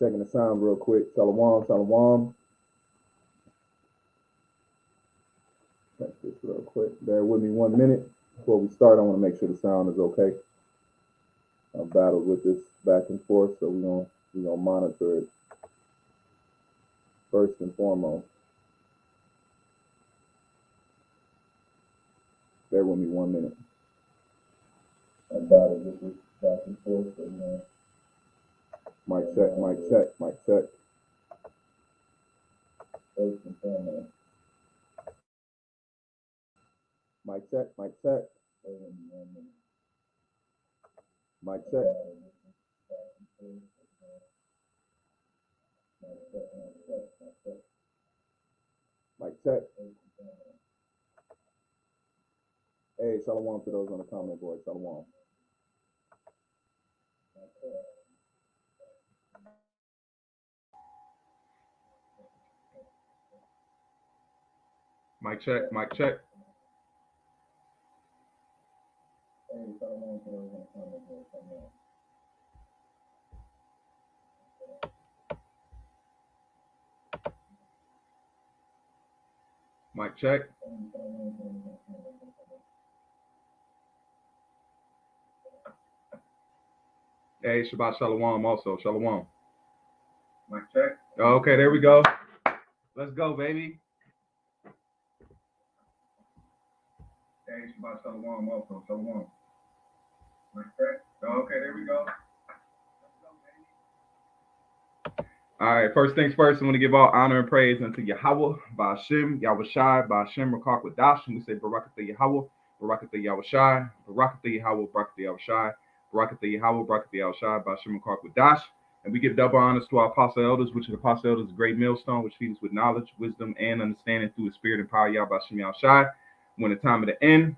Checking the sound real quick. Shalom, shalom. Check this real quick. Bear with me 1 minute. Before we start, I want to make sure the sound is okay. I've battled with this back and forth, so we're gonna monitor it first and foremost. Bear with me 1 minute. I've battled with this back and forth, so mic check, mic check, mic check. First and foremost. Mic check, mic check. Bear with me 1 minute. Mic check. Mic check. Hey, shalom to those on the comment board. Shalom. Mic check, mic check. Hey, shalom to those on the comment board. Shalom. Mic check. Hey, Shabbat Shalom also. Shalom. Mic check. Okay, there we go. Let's go, baby. Hey, Shabbat Shalom also. Shalom. Mic check. Okay, there we go. All right, first things first, I want to give all honor and praise unto Yahweh, Ba'ashem, Yahushai, Ba'ashem, Rakak Wadash, and we say Barakatha Yahweh, Barakatha Yahushai, Barakatha Yahweh, Barakatha Yahushai, Barakatha Yahweh, Barakatha Yahushai, Ba'ashem, Rakak Wadash, and we give double honors to our apostle elders, which are apostle elders, a great millstone, which feeds us with knowledge, wisdom, and understanding through His Spirit and power, Yahweh, Ba'ashem, Yahushai. When the time of the end,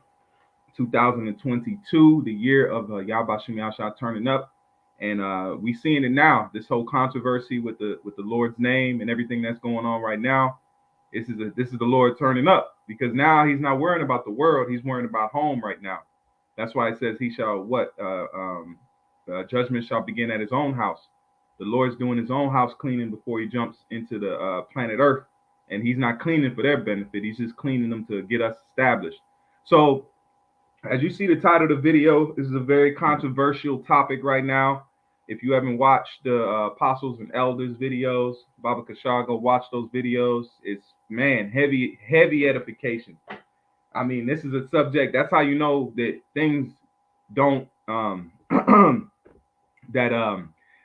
2022, the year of Yahweh, Ba'ashem, Yahushai turning up. And we seeing it now. This whole controversy with the Lord's name and everything that's going on right now. This is the Lord turning up, because now He's not worrying about the world. He's worrying about home right now. That's why it says He shall judgment shall begin at His own house. The Lord's doing His own house cleaning before He jumps into the planet Earth, and He's not cleaning for their benefit. He's just cleaning them to get us established. So, as you see the title of the video, this is a very controversial topic right now. If you haven't watched the Apostles and Elders videos, Baba Kashar, go watch those videos. It's, man, heavy edification. I mean, this is a subject. That's how you know that things don't,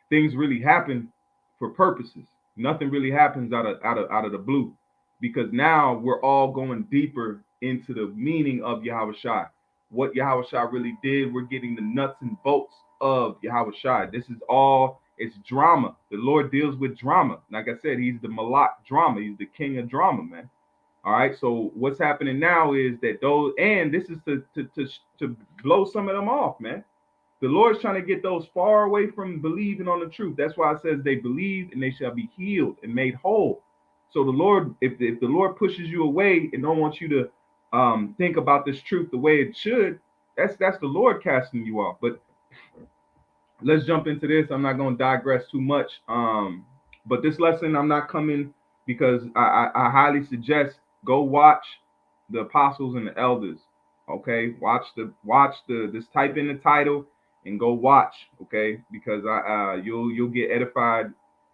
things really happen for purposes. Nothing really happens out of the blue, because now we're all going deeper into the meaning of Yahushua. What Yahushua really did, we're getting the nuts and bolts of Yahushua. This is all, it's drama. The Lord deals with drama. Like I said, He's the Malak drama. He's the king of drama, man. All right. So what's happening now is that those, and this is to blow some of them off, man. The Lord's trying to get those far away from believing on the truth. That's why it says they believe and they shall be healed and made whole. So the Lord, if the Lord pushes you away and don't want you to think about this truth the way it should, that's the Lord casting you off. But let's jump into this. I'm not going to digress too much. But this lesson, I'm not coming because I highly suggest go watch the Apostles and the Elders. Okay, watch this, type in the title and go watch. Okay, because you'll get edified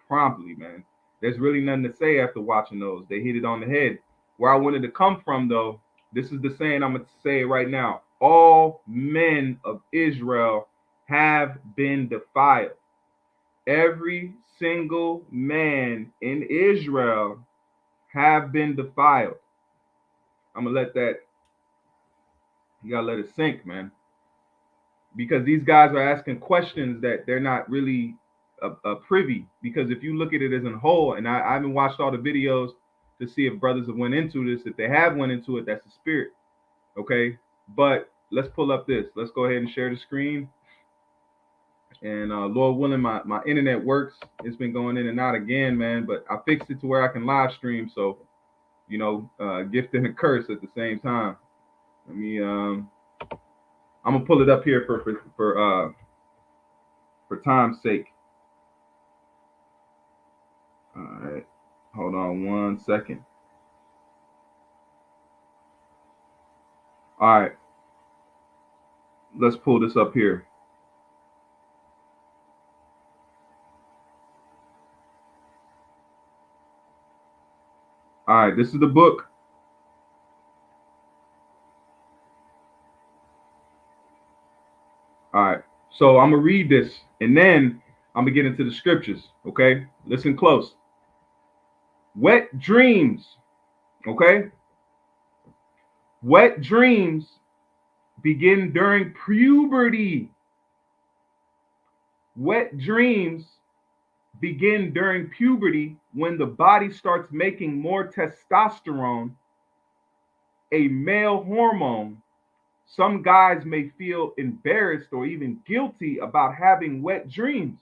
promptly, man. There's really nothing to say after watching those. They hit it on the head. Where I wanted to come from, though, this is the saying I'm going to say right now. All men of Israel have been defiled. Every single man in Israel have been defiled. I'm going to let that, you got to let it sink, man. Because these guys are asking questions that they're not really privy. Because if you look at it as a whole, and I haven't watched all the videos to see if brothers have went into this. If they have went into it, that's the spirit. Okay. But let's pull up this. Let's go ahead and share the screen. And Lord willing, my internet works. It's been going in and out again, man. But I fixed it to where I can live stream. So, you know, gift and a curse at the same time. Let me I'm gonna pull it up here for time's sake. Hold on 1 second. All right, let's pull this up here. All right, this is the book. All right, so I'm gonna read this and then I'm gonna get into the scriptures. Okay, listen close. Wet dreams. Okay, wet dreams begin during puberty. Wet dreams begin during puberty when the body starts making more testosterone, a male hormone. Some guys may feel embarrassed or even guilty about having wet dreams,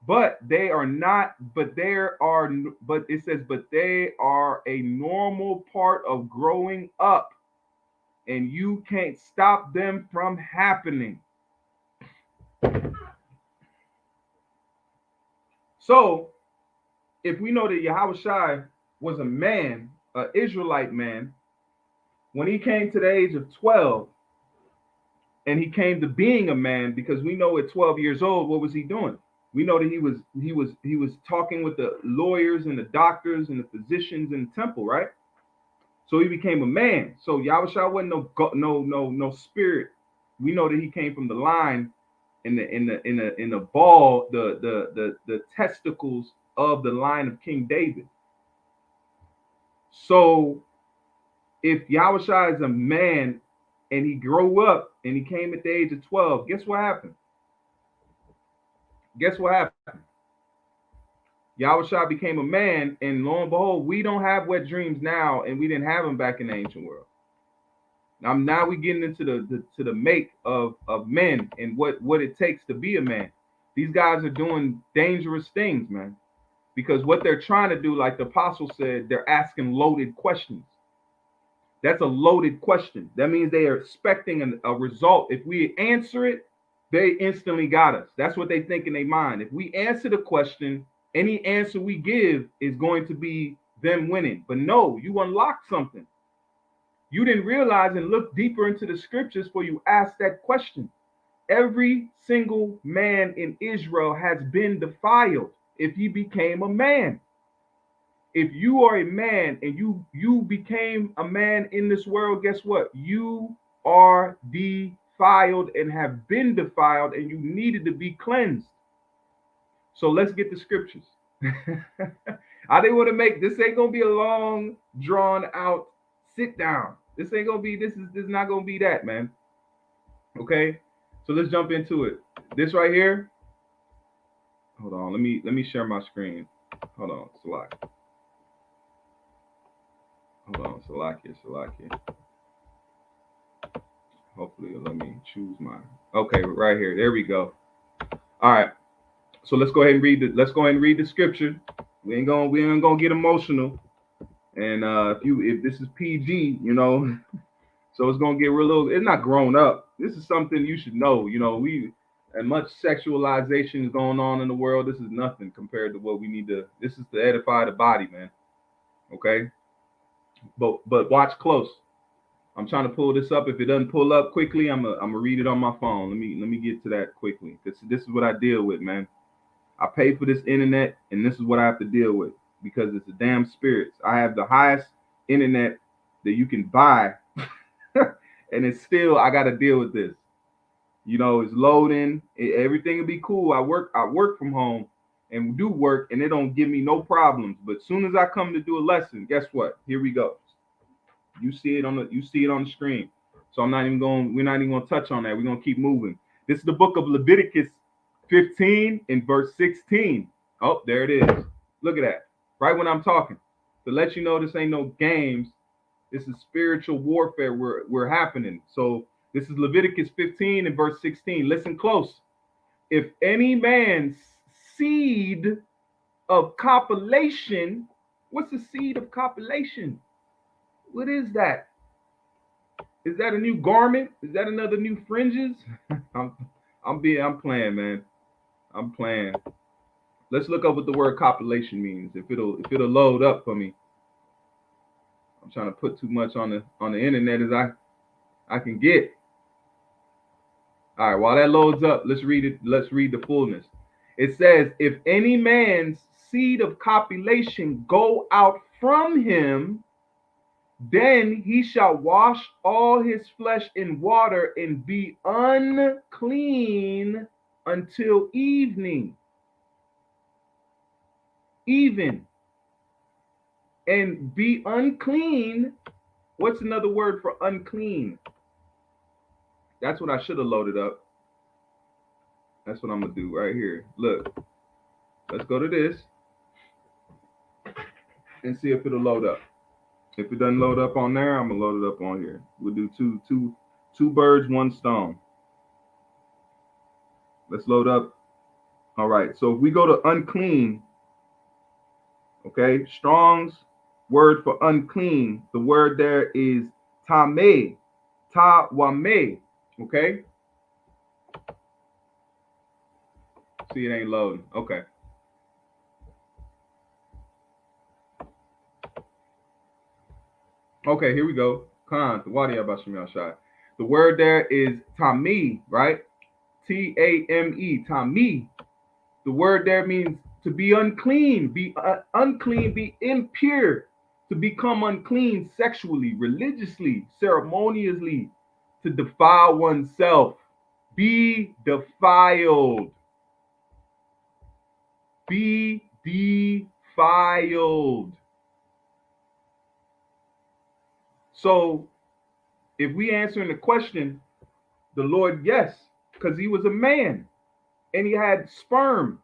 but they are not, but it says, but they are a normal part of growing up and you can't stop them from happening. So, if we know that Yahushua was a man, an Israelite man, when he came to the age of 12 and he came to being a man, because we know at 12 years old, what was he doing? We know that he was talking with the lawyers and the doctors and the physicians in the temple, right? So he became a man. So Yahushua wasn't no spirit. We know that he came from the line in the ball, the testicles of the line of King David. So if Yahushua is a man and he grew up and he came at the age of 12, guess what happened? Guess what happened? Yahushua became a man, and lo and behold, we don't have wet dreams now, and we didn't have them back in the ancient world. Now we getting into the make of men and what it takes to be a man. These guys are doing dangerous things, man, because what they're trying to do, like the apostle said, they're asking loaded questions. That's a loaded question. That means they are expecting a result. If we answer it, they instantly got us. That's what they think in their mind. If we answer the question, any answer we give is going to be them winning. But no, you unlocked something. You didn't realize and look deeper into the scriptures before you asked that question. Every single man in Israel has been defiled if he became a man. If you are a man and you became a man in this world, guess what? You are defiled and have been defiled, and you needed to be cleansed. So let's get the scriptures. I didn't want to make this ain't gonna be a long, drawn out sit down. This ain't gonna be this is not gonna be that, man. Okay, so let's jump into it. This right here. Hold on, let me share my screen. Hold on, Salak. Hold on, Salakia. Hopefully it'll let me choose mine. Okay, right here. There we go. All right. So let's go ahead and read the scripture. We ain't gonna get emotional. And if this is PG, so it's gonna get real. It's not grown up. This is something you should know. And much sexualization is going on in the world. This is nothing compared to what we need to. This is to edify the body, man. Okay. But watch close. I'm trying to pull this up. If it doesn't pull up quickly, I'm gonna read it on my phone. Let me get to that quickly. This is what I deal with, man. I pay for this internet, and this is what I have to deal with because it's the damn spirits. I have the highest internet that you can buy, and it's still I got to deal with this. It's loading. Everything will be cool. I work from home and do work, and it don't give me no problems. But as soon as I come to do a lesson, guess what? Here we go. You see it on the screen. So we're not even gonna touch on that. We're gonna keep moving. This is the book of Leviticus 15 in verse 16. Oh, there it is. Look at that. Right when I'm talking. To let you know this ain't no games. This is spiritual warfare we're happening. So this is Leviticus 15 and verse 16. Listen close. If any man's seed of copulation, what's the seed of copulation? What is that? Is that a new garment? Is that another new fringes? I'm playing, man. I'm playing. Let's look up what the word copulation means. If it'll load up for me. I'm trying to put too much on the internet as I can get. All right, while that loads up, let's read it. Let's read the fullness. It says, if any man's seed of copulation go out from him, then he shall wash all his flesh in water and be unclean until evening. Even. And be unclean. What's another word for unclean? That's what I should have loaded up. That's what I'm going to do right here. Look, let's go to this and see if it'll load up. If it doesn't load up on there, I'm going to load it up on here. We'll do two birds, one stone. Let's load up. All right. So if we go to unclean, okay, Strong's word for unclean, the word there is tame, tawame, okay? See, it ain't loading. Okay. Okay, here we go. Khan, the word there is tami, right? Tame, tami. The word there means to be unclean, be unclean, be impure, to become unclean sexually, religiously, ceremoniously, to defile oneself. Be defiled. Be defiled. So if we answering the question, the Lord, yes, because he was a man and he had sperm.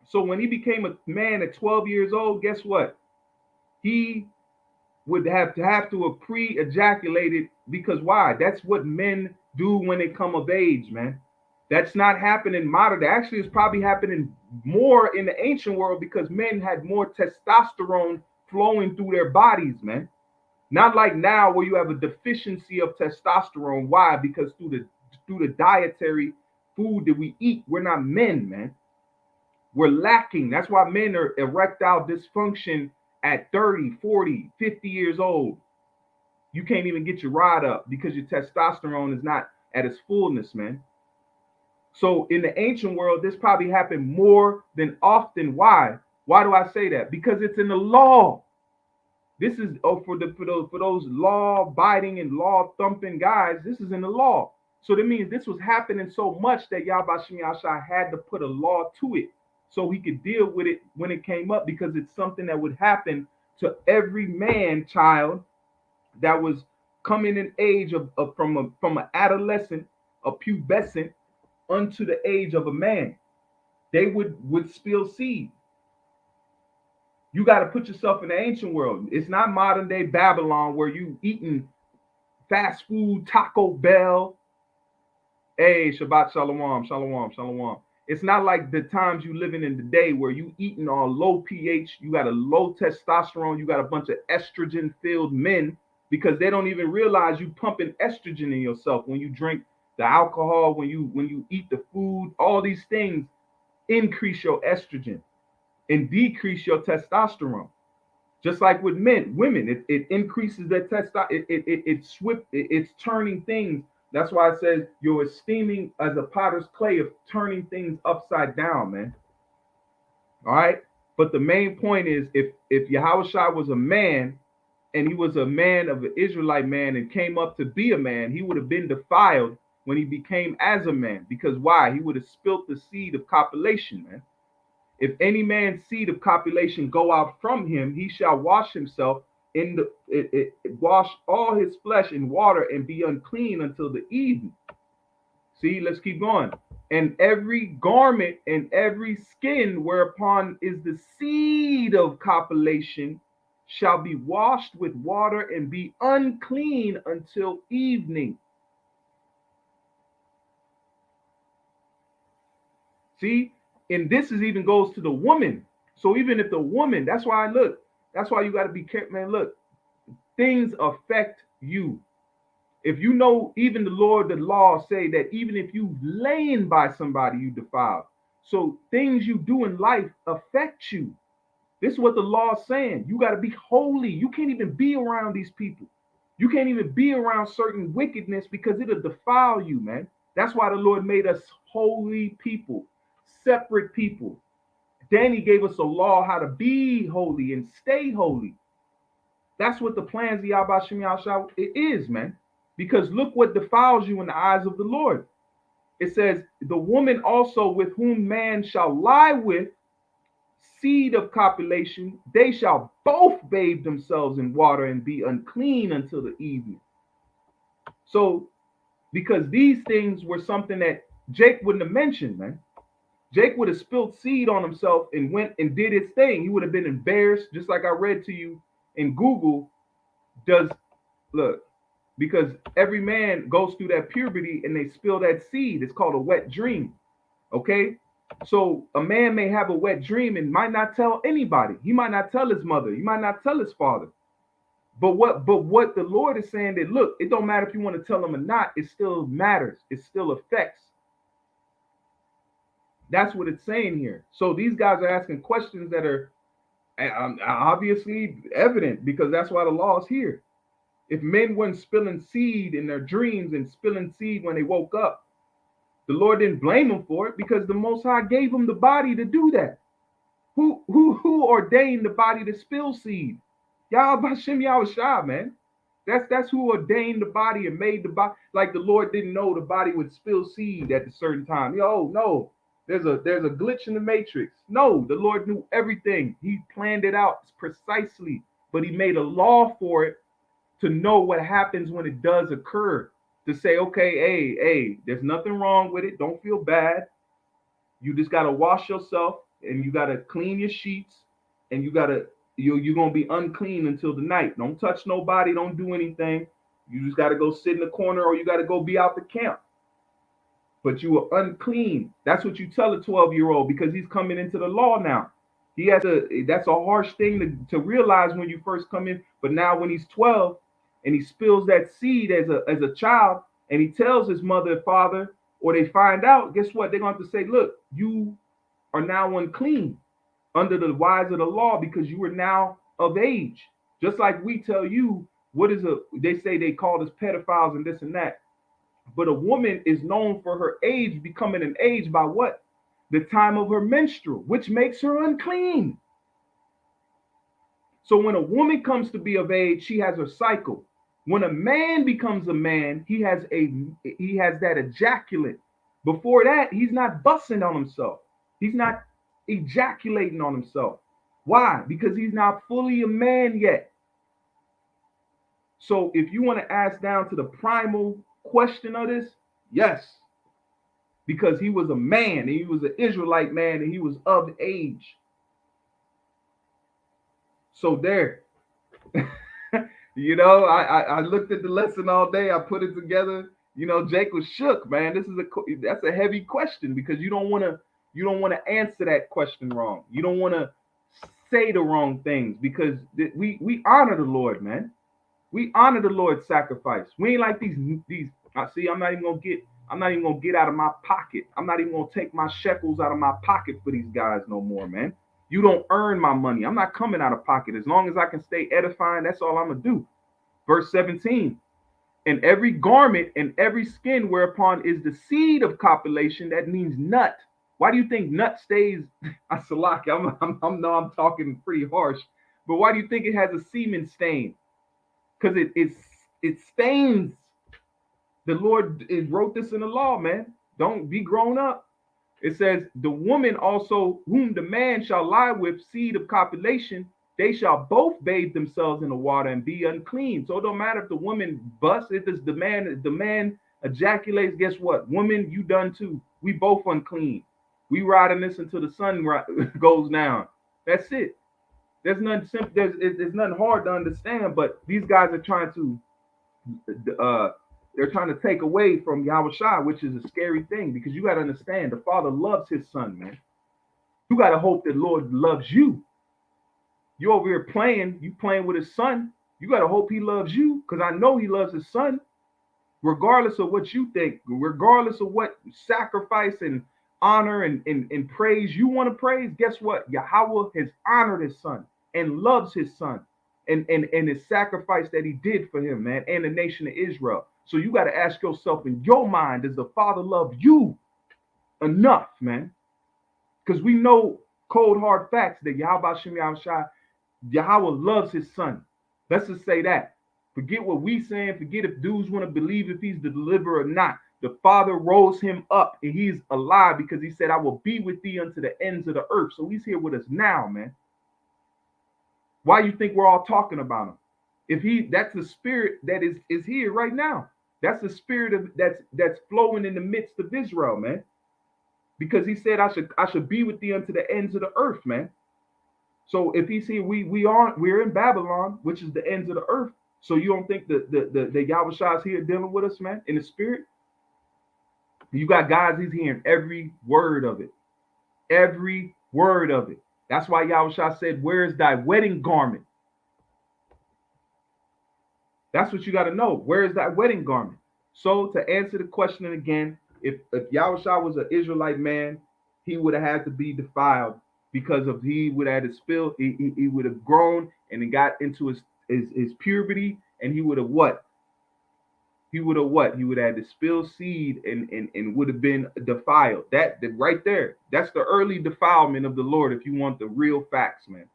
So when he became a man at 12 years old, guess what? He would have to pre-ejaculated, because why? That's what men do when they come of age, man. That's not happening modern. Actually, it's probably happening more in the ancient world because men had more testosterone flowing through their bodies, man. Not like now where you have a deficiency of testosterone. Why? Because through the dietary food that we eat, we're not men, man. We're lacking. That's why men are erectile dysfunction at 30, 40, 50 years old. You can't even get your rod up because your testosterone is not at its fullness, man. So in the ancient world, this probably happened more than often. Why? Why do I say that? Because it's in the law. This is for those law abiding and law thumping guys. This is in the law. So that means this was happening so much that Yahbashim Yahshua had to put a law to it so he could deal with it when it came up, because it's something that would happen to every man child that was coming in age of from an adolescent, a pubescent, unto the age of a man. They would spill seed. You got to put yourself in the ancient world. It's not modern day Babylon where you eating fast food, Taco Bell. Hey, Shabbat Shalom, Shalom, Shalom. It's not like the times you living in today where you eating all low pH, you got a low testosterone, you got a bunch of estrogen filled men, because they don't even realize you pumping estrogen in yourself when you drink the alcohol, when you eat the food. All these things increase your estrogen and decrease your testosterone. Just like with women, it increases their testosterone. It's turning things. That's why it says you're esteeming as a potter's clay of turning things upside down, man. All right. But the main point is, if Yahushua was a man and he was a man of an Israelite man and came up to be a man, he would have been defiled when he became as a man. Because why? He would have spilt the seed of copulation, man. If any man's seed of copulation go out from him, he shall wash himself wash all his flesh in water and be unclean until the evening. See, let's keep going. And every garment and every skin whereupon is the seed of copulation shall be washed with water and be unclean until evening. See? And this is even goes to the woman. So even if the woman, that's why you got to be careful, man. Look, things affect you. If you know, even the law say that even if you laying by somebody, you defiled. So things you do in life affect you. This is what the law is saying. You got to be holy. You can't even be around these people. You can't even be around certain wickedness because it'll defile you, man. That's why the Lord made us holy people, separate people. Then he gave us a law how to be holy and stay holy. That's what the plans of Yahweh Shem Yahshua is, man. Because look what defiles you in the eyes of the Lord. It says, the woman also with whom man shall lie with, seed of copulation, they shall both bathe themselves in water and be unclean until the evening. So, because these things were something that Jake wouldn't have mentioned, man. Jake would have spilled seed on himself and went and did his thing. He would have been embarrassed, just like I read to you in Google. Does look, because every man goes through that puberty and they spill that seed. It's called a wet dream. Okay. So a man may have a wet dream and might not tell anybody. He might not tell his mother. He might not tell his father. But what the Lord is saying that look, it don't matter if you want to tell them or not. It still matters. It still affects. That's what it's saying here. So these guys are asking questions that are obviously evident because that's why the law is here. If men weren't spilling seed in their dreams and spilling seed when they woke up, the Lord didn't blame them for it because the Most High gave them the body to do that. Who ordained the body to spill seed? Yahweh Hashem Yahushua, man. That's who ordained the body and made the body. Like the Lord didn't know the body would spill seed at a certain time. Yo, no. There's a glitch in the matrix. No, the Lord knew everything. He planned it out precisely, but he made a law for it to know what happens when it does occur. To say, okay, hey, there's nothing wrong with it. Don't feel bad. You just gotta wash yourself and you gotta clean your sheets and you're gonna be unclean until the night. Don't touch nobody, don't do anything. You just gotta go sit in the corner or you gotta go be out the camp. But you are unclean. That's what you tell a 12-year-old because he's coming into the law now. He has to, that's a harsh thing to realize when you first come in. But now when he's 12 and he spills that seed as a child and he tells his mother and father, or they find out, guess what? They're going to have to say, look, you are now unclean under the wise of the law because you are now of age. Just like we tell you, they say they call us pedophiles and this and that. But a woman is known for her age becoming an age by what? The time of her menstrual, which makes her unclean. So when a woman comes to be of age, she has her cycle. When a man becomes a man, he has that ejaculate. Before that, he's not busting on himself. He's not ejaculating on himself. Why? Because he's not fully a man yet. So if you want to ask down to the primal question of this, yes, because he was a man and he was an Israelite man and he was of age. So there, I looked at the lesson all day. I put it together. Jake was shook, man. That's a heavy question because you don't want to answer that question wrong. You don't want to say the wrong things because we honor the Lord, man. We honor the Lord's sacrifice. We ain't like these. I see. I'm not even gonna get out of my pocket. I'm not even gonna take my shekels out of my pocket for these guys no more, man. You don't earn my money. I'm not coming out of pocket. As long as I can stay edifying, that's all I'm gonna do. Verse 17. And every garment and every skin whereupon is the seed of copulation, that means nut. Why do you think nut stays? Salaki, I'm talking pretty harsh, but why do you think it has a semen stain? Because it stains. The Lord wrote this in the law, man. Don't be grown up. It says, the woman also whom the man shall lie with, seed of copulation, they shall both bathe themselves in the water and be unclean. So it don't matter if the woman busts, if it's the man ejaculates, guess what? Woman, you done too. We both unclean. We riding this until the sun goes down. That's it. There's nothing simple. There's nothing hard to understand, but these guys are trying to they're trying to take away from Yahushua, which is a scary thing because you got to understand the Father loves his son, man. You got to hope that Lord loves you. You over here playing with his son. You got to hope he loves you because I know he loves his son, regardless of what you think, regardless of what sacrifice and honor and praise you want to praise, guess what? Yahweh has honored his son and loves his son and his sacrifice that he did for him, man, and the nation of Israel. So you got to ask yourself in your mind, does the Father love you enough, man? Because we know cold hard facts that Yahweh Shem Yahushua, Yahweh loves his son. Let's just say that. Forget what we saying. Forget if dudes want to believe if he's the deliverer or not. The Father rose him up and he's alive because he said, I will be with thee unto the ends of the earth. So he's here with us now, man. Why you think we're all talking about him? If that's the spirit that is here right now. That's the spirit of that's flowing in the midst of Israel, man. Because he said, I should be with thee unto the ends of the earth, man. So if he's here, we're in Babylon, which is the ends of the earth. So you don't think the Yahweh Shah is here dealing with us, man, in the spirit? You got guys, he's hearing every word of it. Every word of it. That's why Yahweh Shah said, where is thy wedding garment? That's what you got to know. Where is thy wedding garment? So to answer the question again, if Yahweh Shah was an Israelite man, he would have had to be defiled because of he would have had to spill, he would have grown and then got into his puberty, and he would have what? He would have what? He would have had to spill seed and would have been defiled. That right there, that's the early defilement of the Lord if you want the real facts, man.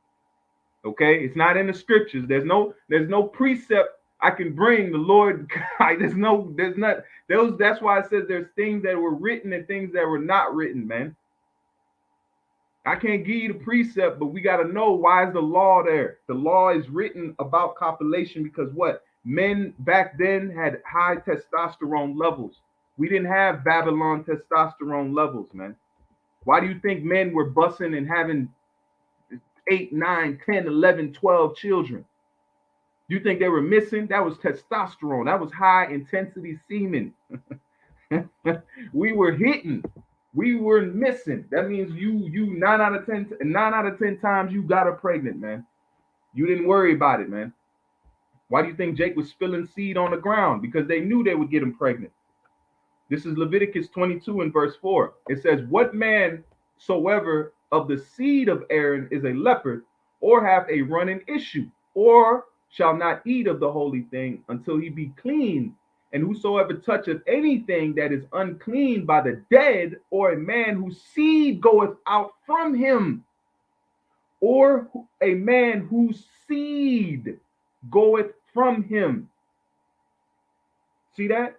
Okay? It's not in the scriptures. There's no precept I can bring the Lord. That's why it says there's things that were written and things that were not written, man. I can't give you the precept, but we got to know why is the law there. The law is written about copulation because what? Men back then had high testosterone levels. We didn't have Babylon testosterone levels, man. Why do you think men were busting and having 8, 9, 10, 11, 12 children? You think they were missing? That was testosterone. That was high intensity semen. We were hitting. We were missing. That means you 9 out of 10 times you got her pregnant, man. You didn't worry about it, man. Why do you think Jake was spilling seed on the ground? Because they knew they would get him pregnant. This is Leviticus 22 and verse 4. It says, what man soever of the seed of Aaron is a leopard, or hath a running issue, or shall not eat of the holy thing until he be clean. And whosoever toucheth anything that is unclean by the dead, or a man whose seed goeth out from him, or a man whose seed goeth from him. See that?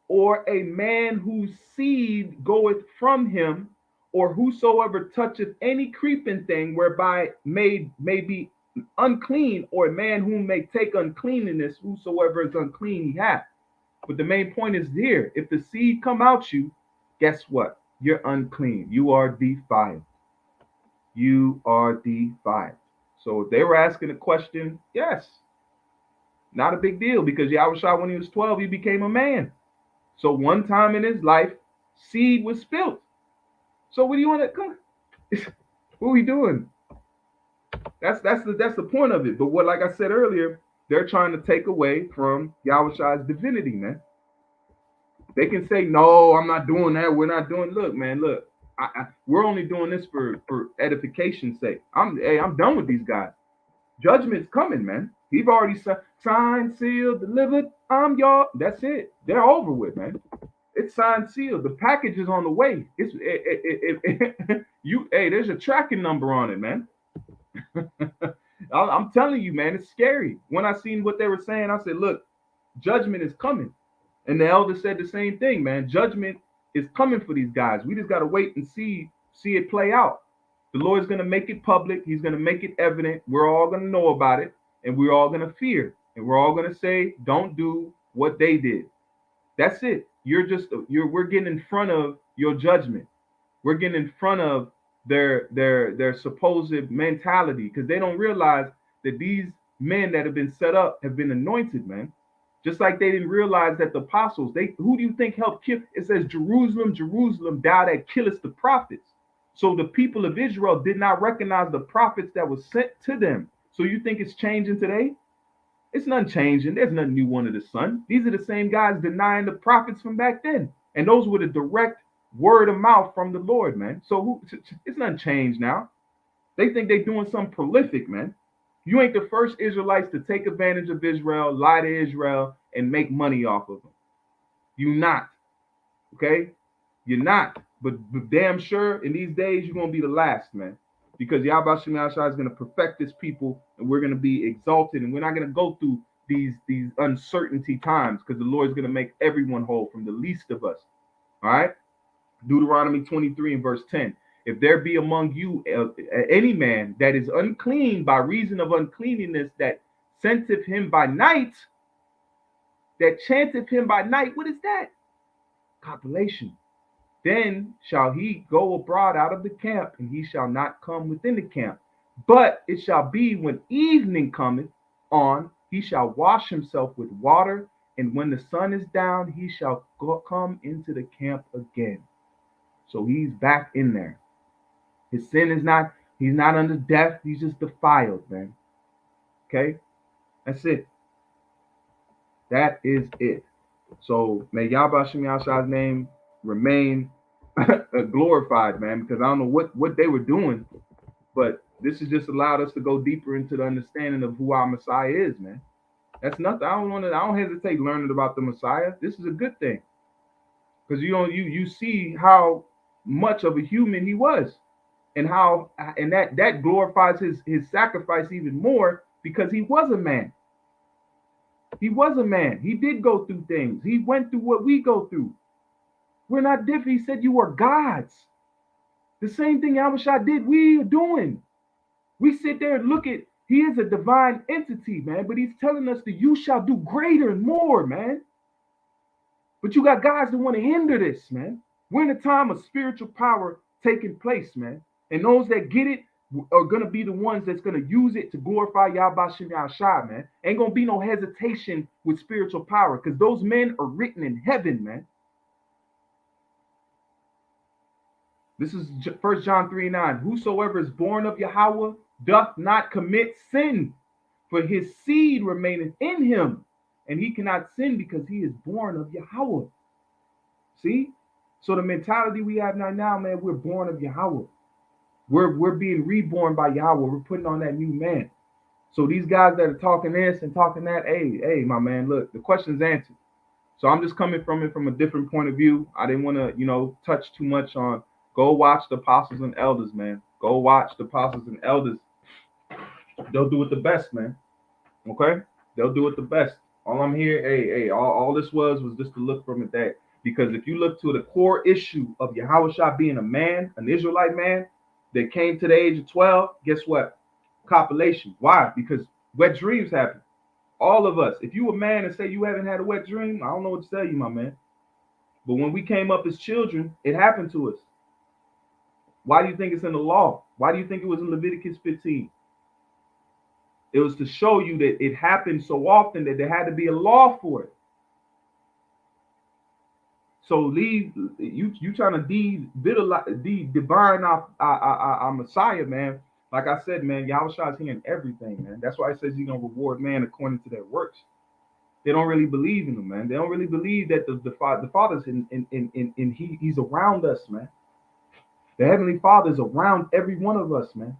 Or a man whose seed goeth from him, or whosoever toucheth any creeping thing whereby may be unclean, or a man whom may take uncleanness, whosoever is unclean he hath. But the main point is here, if the seed come out you, guess what? You're unclean. You are defiled. You are defiled. So if they were asking a question, yes, not a big deal, because Yahweh Shah, when he was 12, he became a man. So one time in his life, seed was spilt. So what do you want to come? What are we doing? That's the point of it. But what, like I said earlier, they're trying to take away from Yahweh Shah's divinity, man. They can say, no, I'm not doing that. We're not doing. Look, man, look. We're only doing this for edification's sake. I'm done with these guys. Judgment's coming, man. He've already signed, sealed, delivered. I'm y'all. That's it. They're over with, man. It's signed, sealed. The package is on the way. There's a tracking number on it, man. I'm telling you, man, it's scary. When I seen what they were saying, I said, look, judgment is coming. And the elder said the same thing, man. Judgment is coming for these guys. We just got to wait and see it play out. The Lord's going to make it public. He's going to make it evident. We're all going to know about it, and we're all going to fear. And we're all going to say, don't do what they did. That's it. We're getting in front of your judgment. We're getting in front of their supposed mentality, because they don't realize that these men that have been set up have been anointed, man. Just like they didn't realize that the apostles, who do you think helped kill? It says, Jerusalem, Jerusalem, thou that killest the prophets. So the people of Israel did not recognize the prophets that were sent to them. So you think it's changing today? It's nothing changing. There's nothing new under the sun. These are the same guys denying the prophets from back then. And those were the direct word of mouth from the Lord, man. So it's nothing changed now. They think they're doing something prolific, man. You ain't the first Israelites to take advantage of Israel, lie to Israel, and make money off of them. You not, okay? You're not. But damn sure in these days you're gonna be the last, man. Because Yahweh Shem Yahshua is gonna perfect this people, and we're gonna be exalted, and we're not gonna go through these uncertainty times, because the Lord's gonna make everyone whole, from the least of us. All right. Deuteronomy 23 and verse 10. If there be among you any man that is unclean by reason of uncleanness, that senteth him by night, that chanteth him by night, what is that? Copulation. Then shall he go abroad out of the camp, and he shall not come within the camp. But it shall be when evening cometh on, he shall wash himself with water, and when the sun is down, he shall come into the camp again. So he's back in there. His sin is not, he's not under death, he's just defiled, man. Okay? That's it. That is it. So may Yahweh Shem Yahshua's name remain glorified, man, because I don't know what they were doing, but this has just allowed us to go deeper into the understanding of who our Messiah is, man. That's nothing. I don't hesitate learning about the Messiah. This is a good thing. Because you see how much of a human he was, and how, and that glorifies his sacrifice even more, because he was a man. He was a man. He did go through things. He went through what we go through. We're not different. He said you are gods. The same thing Yahushua did, we are doing. We sit there and look at, he is a divine entity, man, but he's telling us that you shall do greater and more, man. But you got guys that want to hinder this, man. We're in a time of spiritual power taking place, man. And those that get it are going to be the ones that's going to use it to glorify Yahweh Shem Yahshua, man. Ain't going to be no hesitation with spiritual power, because those men are written in heaven, man. This is 1 John 3:9. Whosoever is born of Yahweh doth not commit sin, for his seed remaineth in him, and he cannot sin because he is born of Yahweh. See? So the mentality we have now, man, we're born of Yahweh. We're being reborn by Yahweh. We're putting on that new man. So these guys that are talking this and talking that, hey, my man, look, the question's answered. So I'm just coming from it from a different point of view. I didn't want to, touch too much on. Go watch the apostles and elders, man. Go watch the apostles and elders. They'll do it the best, man. Okay? They'll do it the best. All I'm here, all this was just to look from it that. Because if you look to the core issue of Yahushua being a man, an Israelite man, that came to the age of 12, guess what? Copulation. Why? Because wet dreams happen. All of us. If you a man and say you haven't had a wet dream, I don't know what to tell you, my man. But when we came up as children, it happened to us. Why do you think it's in the law? Why do you think it was in Leviticus 15? It was to show you that it happened so often that there had to be a law for it. So leave you trying to divine our Messiah, man. Like I said, man, Yahushua is hearing everything, man. That's why it says he's gonna reward man according to their works. They don't really believe in him, man. They don't really believe that the Father's he's around us, man. The Heavenly Father is around every one of us, man.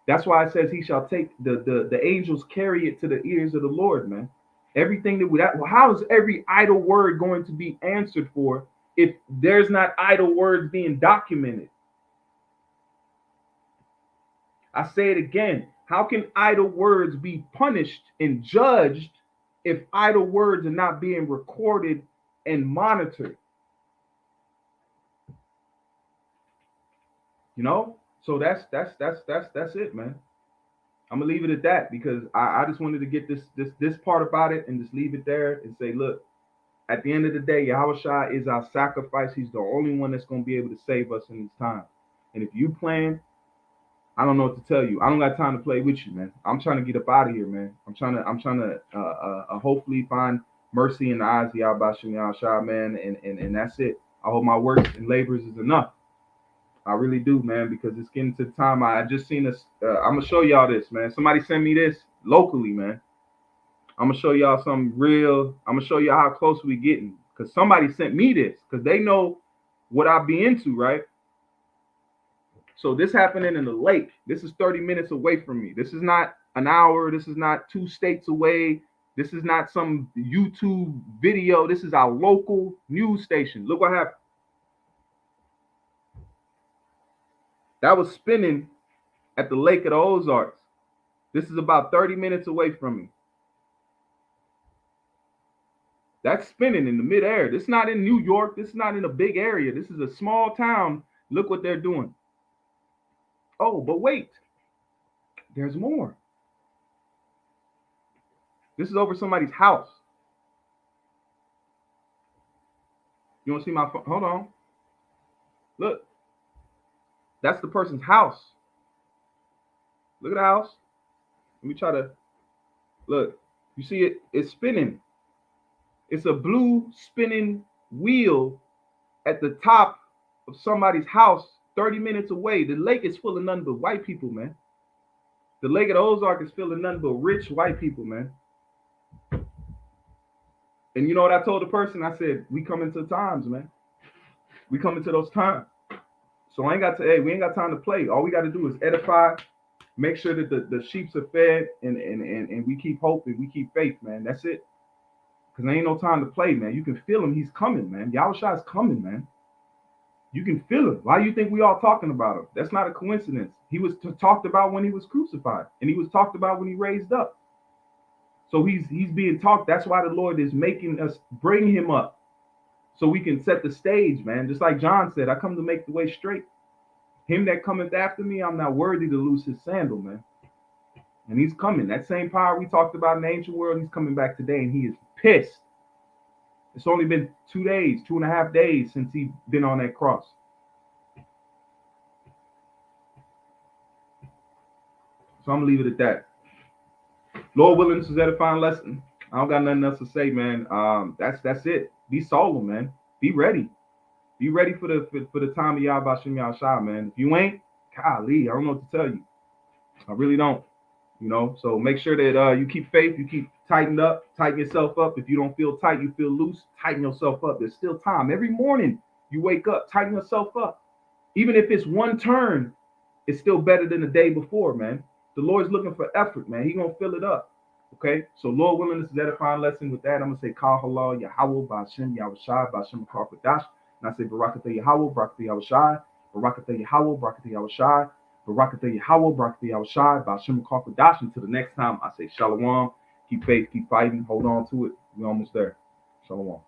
That's why it says he shall take the angels carry it to the ears of the Lord, man. Everything how is every idle word going to be answered for if there's not idle words being documented? I say it again. How can idle words be punished and judged if idle words are not being recorded and monitored? So that's it, man. I'm gonna leave it at that, because I just wanted to get this part about it and just leave it there and say, look, at the end of the day, Yahushua is our sacrifice. He's the only one that's gonna be able to save us in this time. And if you plan, I don't know what to tell you. I don't got time to play with you, man. I'm trying to get up out of here, man. I'm trying to hopefully find mercy in the eyes of Yahweh Shem Yahushua, man, and that's it. I hope my works and labors is enough. I really do, man, because it's getting to the time. I just seen this. I'm going to show y'all this, man. Somebody sent me this locally, man. I'm going to show y'all something real. I'm going to show y'all how close we getting, because somebody sent me this, because they know what I be into, right? So this happening in the lake. This is 30 minutes away from me. This is not an hour. This is not 2 states away. This is not some YouTube video. This is our local news station. Look what happened. That was spinning at the Lake of the Ozarks. This is about 30 minutes away from me. That's spinning in the midair. This is not in New York. This is not in a big area. This is a small town. Look what they're doing. Oh, but wait. There's more. This is over somebody's house. You want to see my phone? Hold on. Look. That's the person's house. Look at the house. Let me try to look. You see it? It's spinning. It's a blue spinning wheel at the top of somebody's house 30 minutes away. The lake is full of nothing but white people, man. The Lake of the Ozark is full of nothing but rich white people, man. And you know what I told the person? I said, we come into times, man. We come into those times. So we ain't got time to play. All we got to do is edify, make sure that the sheep are fed, and we keep hope and we keep faith, man. That's it. Because there ain't no time to play, man. You can feel him. He's coming, man. Yahushua is coming, man. You can feel him. Why do you think we all talking about him? That's not a coincidence. He was talked about when he was crucified, and he was talked about when he raised up. So he's being talked. That's why the Lord is making us bring him up, so we can set the stage, man. Just like John said, I come to make the way straight. Him that cometh after me, I'm not worthy to loose his sandal, man. And he's coming. That same power we talked about in the ancient world, he's coming back today, and he is pissed. It's only been 2 days, 2.5 days since he's been on that cross. So I'm gonna leave it at that. Lord willing, this is edifying lesson. I don't got nothing else to say, man. That's it. Be solemn, man. Be ready. Be ready for the time of Yahweh Shem Yahushua, man. If you ain't, golly, I don't know what to tell you. I really don't. You know, so make sure that you keep faith, you keep tightened up, tighten yourself up. If you don't feel tight, you feel loose, tighten yourself up. There's still time. Every morning you wake up, tighten yourself up. Even if it's one turn, it's still better than the day before, man. The Lord's looking for effort, man. He gonna fill it up. Okay, so Lord willing, this is edifying lesson. With that, I'm gonna say Kal Halal Yahweh Ba'Shem Yahushai Ba'Shem Karpadash. And I say Barakatah Yahweh, Barakatah Yahushai, Barakatah Yahweh, Barakatah Yahushai, Barakatah Yahweh, Barakatah Yahushai, Ba'Shem Karpadash. Until the next time, I say Shalom. Keep faith, keep fighting, hold on to it. We're almost there. Shalom.